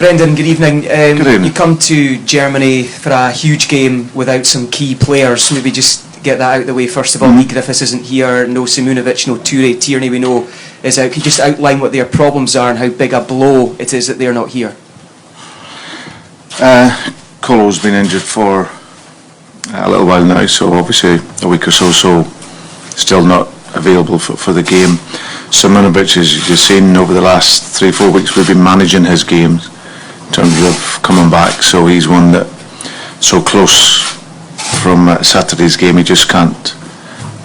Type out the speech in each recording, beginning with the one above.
Brendan, good evening. Good evening. You come to Germany for a huge game without some key players. Maybe just get that out of the way first of all. Lee Griffiths isn't here, no Simunovic, no Toure. Tierney we know is out. Can you just outline what their problems are and how big a blow it is that they're not here? Colo's been injured for a little while now, so obviously a week or so still not available for the game. Simunovic, as you've seen over the last 3-4 weeks, we've been managing his games in terms of coming back, so he's one that so close from Saturday's game, he just can't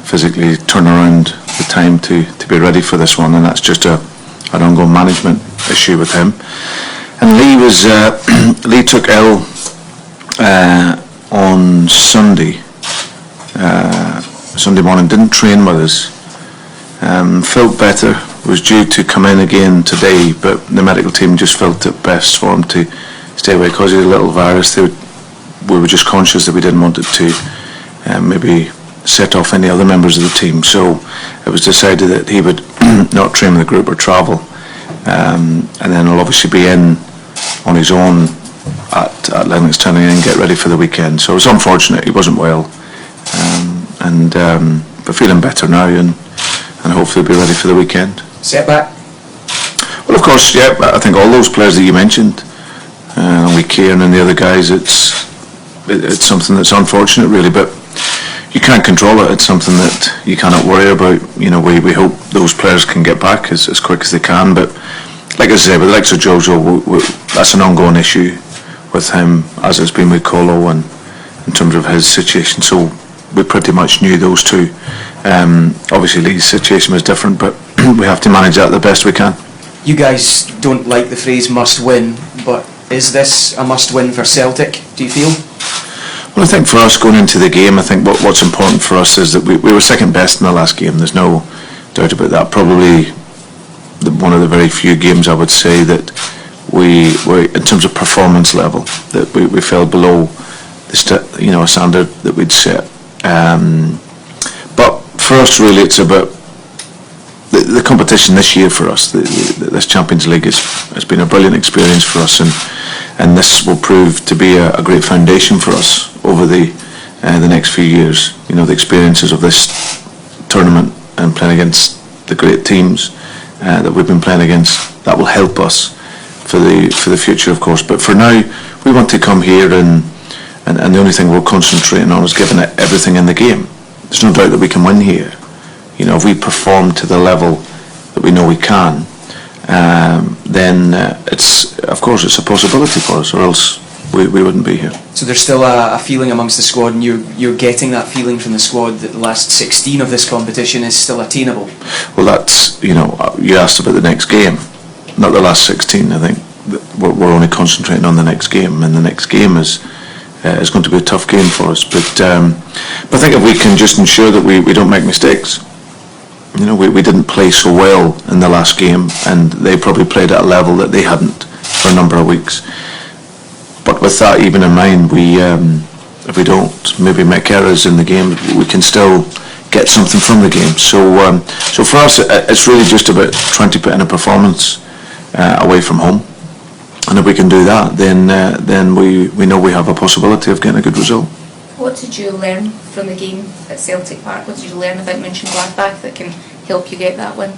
physically turn around the time to be ready for this one, and that's just an ongoing management issue with him. And Lee took ill on Sunday morning, didn't train with us, felt better, was due to come in again today, but the medical team just felt it best for him to stay away because he's a little virus. We were just conscious that we didn't want it to maybe set off any other members of the team, so it was decided that he would not train with the group or travel, and then he'll obviously be in on his own at Lennox Town and get ready for the weekend. So it was unfortunate, he wasn't well, but feeling better now and hopefully be ready for the weekend. Setback? Well, of course, yeah, I think all those players that you mentioned, with Kieran and the other guys, it's something that's unfortunate really, but you can't control it. It's something that you cannot worry about. You know, we hope those players can get back as quick as they can, but like I say, with the likes of Jojo, that's an ongoing issue with him, as it's been with Colo, and in terms of his situation, so we pretty much knew those two. Obviously Lee's situation was different, but we have to manage that the best we can. You guys don't like the phrase must win, but is this a must win for Celtic, do you feel? Well, I think for us going into the game, I think what's important for us is that we were second best in the last game. There's no doubt about that. Probably one of the very few games I would say that we in terms of performance level, that we fell below the a standard that we'd set. But for us really it's about the competition this year for us. This Champions League has been a brilliant experience for us, and this will prove to be a great foundation for us over the next few years. You know, the experiences of this tournament and playing against the great teams that we've been playing against, that will help us for the future, of course. But for now, we want to come here and the only thing we're concentrating on is giving it everything in the game. There's no doubt that we can win here. You know, if we perform to the level that we know we can, then it's a possibility for us, or else we wouldn't be here. So there's still a feeling amongst the squad, and you're getting that feeling from the squad that the last 16 of this competition is still attainable? Well, that's, you asked about the next game, not the last 16. I think we're only concentrating on the next game, and the next game is going to be a tough game for us. But I think if we can just ensure that we don't make mistakes. You know, we didn't play so well in the last game, and they probably played at a level that they hadn't for a number of weeks. But with that even in mind, if we don't maybe make errors in the game, we can still get something from the game. So for us, it's really just about trying to put in a performance away from home, and if we can do that, then we know we have a possibility of getting a good result. What did you learn from the game at Celtic Park? What did you learn about Mönchengladbach that can help you get that win?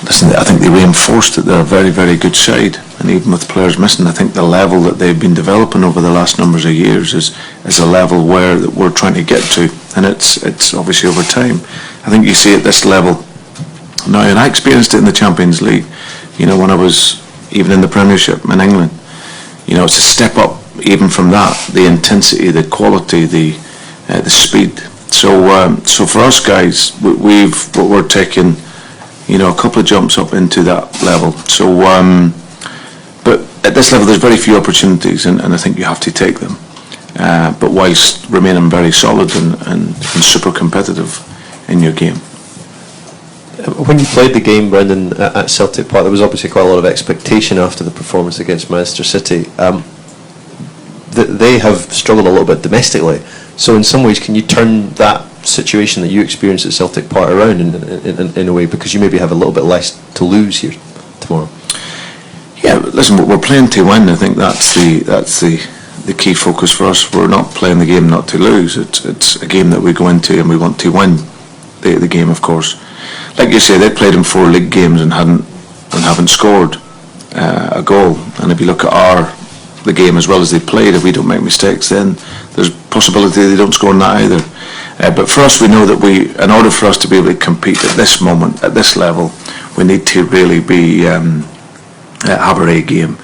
Listen, I think they reinforced that they're a very, very good side, and even with players missing, I think the level that they've been developing over the last numbers of years is a level that we're trying to get to, and it's obviously over time. I think you see at this level now, and I experienced it in the Champions League, when I was even in the Premiership in England. It's a step up even from that, the intensity, the quality, the speed. So for us guys, we're taking a couple of jumps up into that level. So but at this level there's very few opportunities, and I think you have to take them, but whilst remaining very solid and super competitive in your game. When you played the game, Brendan, at Celtic Park, there was obviously quite a lot of expectation after the performance against Manchester City. They have struggled a little bit domestically, so in some ways can you turn that situation that you experienced at Celtic Park around in a way, because you maybe have a little bit less to lose here? tomorrow? Yeah, but listen, we're playing to win. I think that's the key focus for us. We're not playing the game not to lose. It's a game that we go into and we want to win the game, of course. Like you say, they played in 4 league games and haven't scored a goal. And if you look at the game as well as they played, if we don't make mistakes, then there's possibility they don't score in that either. But for us, we know that in order for us to be able to compete at this moment, at this level, we need to really be have our A game.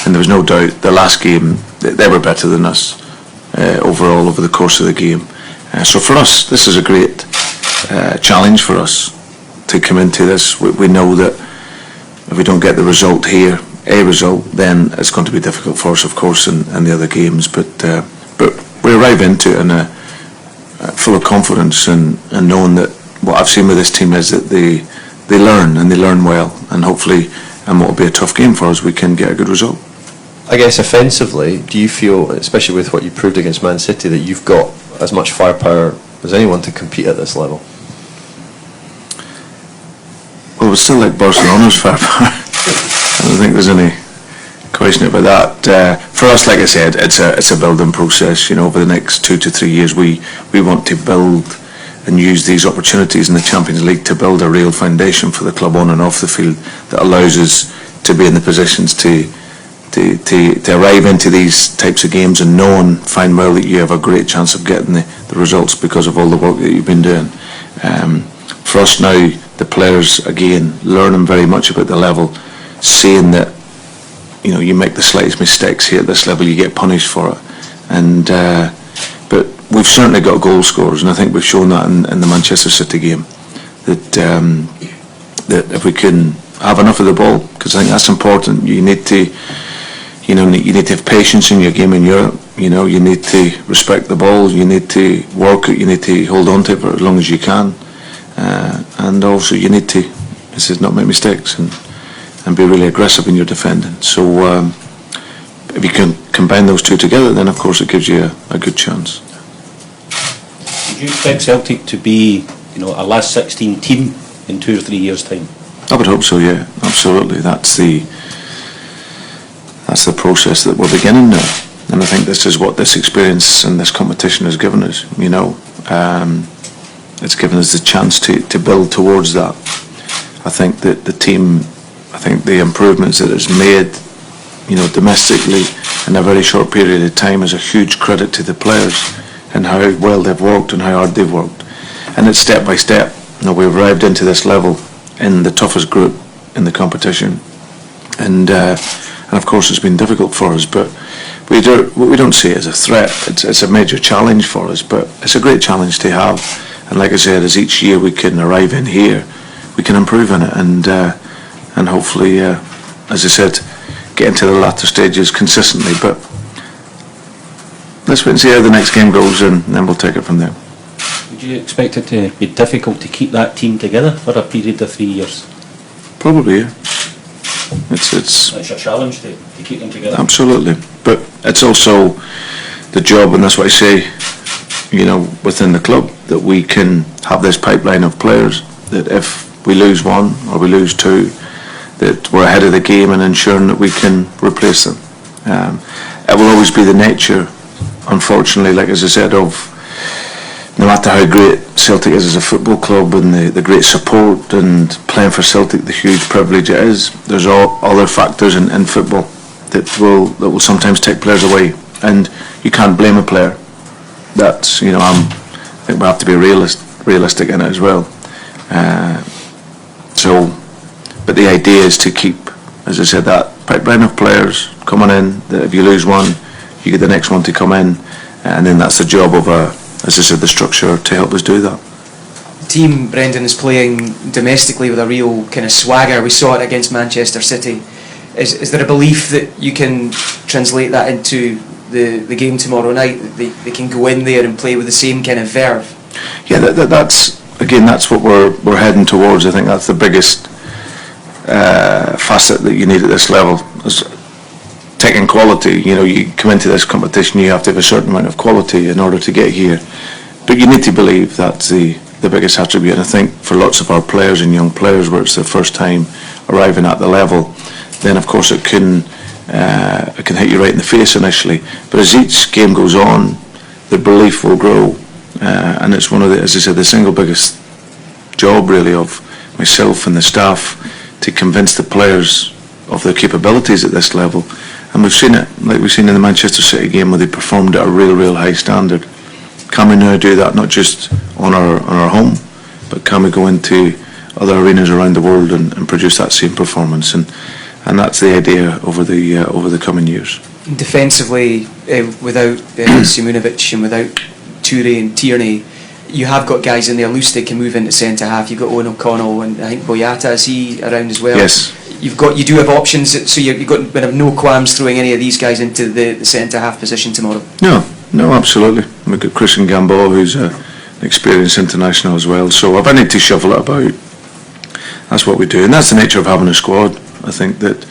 And there was no doubt the last game they were better than us overall over the course of the game. So for us, this is a great challenge for us to come into this. We know that if we don't get the result here, a result, then it's going to be difficult for us, of course, in the other games. But we arrive into it full of confidence and knowing that what I've seen with this team is that they learn and they learn well, and hopefully, and what will be a tough game for us, we can get a good result. I guess offensively, do you feel, especially with what you proved against Man City, that you've got as much firepower as anyone to compete at this level? Well, it's still like Barcelona's firepower. I don't think there's any question about that. For us, like I said, it's a building process. You know, over the next 2 to 3 years, we want to build and use these opportunities in the Champions League to build a real foundation for the club on and off the field that allows us to be in the positions to arrive into these types of games and know and find well that you have a great chance of getting the results because of all the work that you've been doing. For us now, the players, again, learning very much about the level, seeing that, you know, you make the slightest mistakes here at this level, you get punished for it. And but we've certainly got goal scorers, and I think we've shown that in the Manchester City game, that if we can have enough of the ball, because I think that's important. You need to have patience in your game in Europe. You know, you need to respect the ball. You need to work it. You need to hold on to it for as long as you can, and also you need to, not make mistakes and be really aggressive in your defending. So if you can combine those two together, then of course it gives you a good chance. Would you expect Celtic to be, a last 16 team in 2 or 3 years' time? I would hope so, yeah, absolutely. That's the process that we're beginning now, and I think this is what this experience and this competition has given us. It's given us the chance to build towards that. I think that the improvements that it's made, domestically in a very short period of time is a huge credit to the players and how well they've worked and how hard they've worked. And it's step by step. We've arrived into this level in the toughest group in the competition, and of course it's been difficult for us, but we don't see it as a threat. It's a major challenge for us, but it's a great challenge to have. And like I said, as each year we can arrive in here, we can improve in it, and hopefully, as I said, get into the latter stages consistently. But let's wait and see how the next game goes, and then we'll take it from there. Would you expect it to be difficult to keep that team together for a period of 3 years? Probably, yeah. It's a challenge to keep them together. Absolutely, but it's also the job, and that's what I say, within the club, that we can have this pipeline of players that if we lose one or we lose two, that we're ahead of the game and ensuring that we can replace them. It will always be the nature, unfortunately, like as I said, of no matter how great Celtic is as a football club and the great support and playing for Celtic, the huge privilege it is, there's all other factors in football that will sometimes take players away, and you can't blame a player. That's, I think we have to be realistic in it as well. But the idea is to keep, as I said, that pipeline of players coming in, that if you lose one, you get the next one to come in, and then that's the job of, as I said, the structure to help us do that. The team, Brendan, is playing domestically with a real kind of swagger. We saw it against Manchester City. Is there a belief that you can translate that into the game tomorrow night, that they can go in there and play with the same kind of verve? Yeah, that's what we're heading towards. I think that's the biggest facet that you need at this level, is taking quality. You come into this competition, you have to have a certain amount of quality in order to get here, but you need to believe that's the biggest attribute. And I think for lots of our players and young players, where it's their first time arriving at the level, then of course it can hit you right in the face initially. But as each game goes on, the belief will grow, and it's one of the, as I said, the single biggest job really of myself and the staff to convince the players of their capabilities at this level. And we've seen it, like we've seen in the Manchester City game where they performed at a real high standard. Can we now do that not just on our home, but can we go into other arenas around the world and produce that same performance? And that's the idea over the coming years. Defensively, without Simunovic and without Toure and Tierney, you have got guys in there. Lustig can move into centre half. You've got Owen O'Connell and I think Boyata, is he around as well? Yes. You do have options, so you've got no qualms throwing any of these guys into the centre half position tomorrow. No, absolutely. We've got Christian Gamboa, who's an experienced international as well. So if I need to shuffle it about, that's what we do, and that's the nature of having a squad. I think that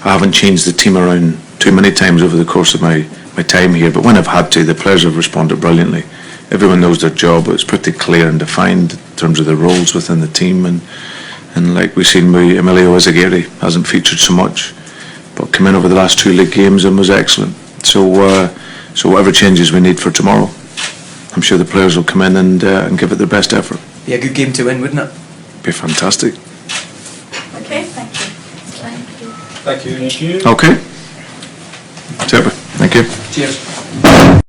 I haven't changed the team around too many times over the course of my time here, but when I've had to, the players have responded brilliantly. Everyone knows their job. It's pretty clear and defined in terms of the roles within the team, and like we've seen with Emilio Ezagiri, hasn't featured so much, but came in over the last 2 league games and was excellent. So whatever changes we need for tomorrow, I'm sure the players will come in and give it their best effort. Yeah, good game to win, wouldn't it? Be fantastic. Okay, thank you. Thank you. Thank you. Okay. Super. Thank you. Cheers.